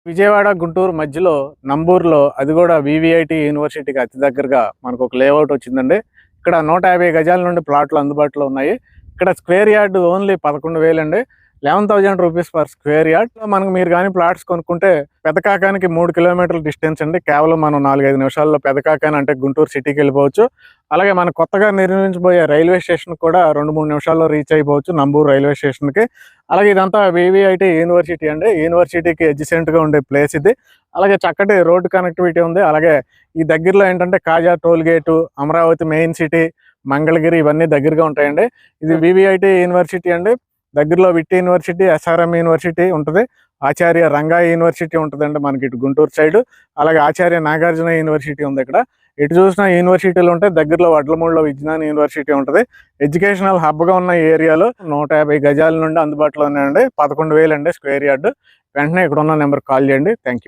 విజయవాడ, గుంటూరు మధ్యలో నంబూరులో అది కూడా వీవీఐటీ యూనివర్సిటీకి అతి దగ్గరగా మనకు ఒక లేఅవుట్ వచ్చిందండి. ఇక్కడ 150 గజాల నుండి ప్లాట్లు అందుబాటులో ఉన్నాయి. ఇక్కడ స్క్వేర్ యార్డ్ ఓన్లీ 11,000 అండి. 11,000 రూపీస్ పర్ స్క్వేర్ యార్డ్. మనకు మీరు కానీ ప్లాట్స్ కొనుక్కుంటే పెదకాకానికి 3 కిలోమీటర్ల డిస్టెన్స్ అండి. కేవలం మనం 4-5 నిమిషాల్లో పెదకాకాని అంటే గుంటూరు సిటీకి వెళ్ళిపోవచ్చు. అలాగే మనం కొత్తగా నిర్మించబోయే రైల్వే స్టేషన్ కూడా 2-3 నిమిషాల్లో రీచ్ అయిపోవచ్చు, నంబూరు రైల్వే స్టేషన్కి. అలాగే ఇదంతా వీవీఐటీ యూనివర్సిటీ అండి. యూనివర్సిటీకి అడ్జసెంట్గా ఉండే ప్లేస్ ఇది. అలాగే చక్కటి రోడ్డు కనెక్టివిటీ ఉంది. అలాగే ఈ దగ్గరలో ఏంటంటే Kaja toll gate, Amaravati main city, Mangalagiri ఇవన్నీ దగ్గరగా ఉంటాయండి. ఇది వీవీఐటీ యూనివర్సిటీ అండి. దగ్గరలో విట్టి యూనివర్సిటీ, ఎస్ఆర్ఎం యూనివర్సిటీ ఉంటుంది, ఆచార్య రంగా యూనివర్సిటీ ఉంటుందండి మనకి ఇటు గుంటూరు సైడ్. అలాగే ఆచార్య నాగార్జున యూనివర్సిటీ ఉంది ఇక్కడ. ఇటు చూసిన యూనివర్సిటీలు ఉంటాయి. దగ్గరలో వడ్లమూడిలో విజ్ఞాన యూనివర్సిటీ ఉంటుంది. ఎడ్యుకేషనల్ హబ్గా ఉన్న ఏరియాలో 150 గజాల నుండి అందుబాటులో ఉన్నాయండి. 11,000 అండి స్క్వేర్ యార్డ్. వెంటనే ఇక్కడ ఉన్న నెంబర్కి కాల్ చేయండి. Thank you.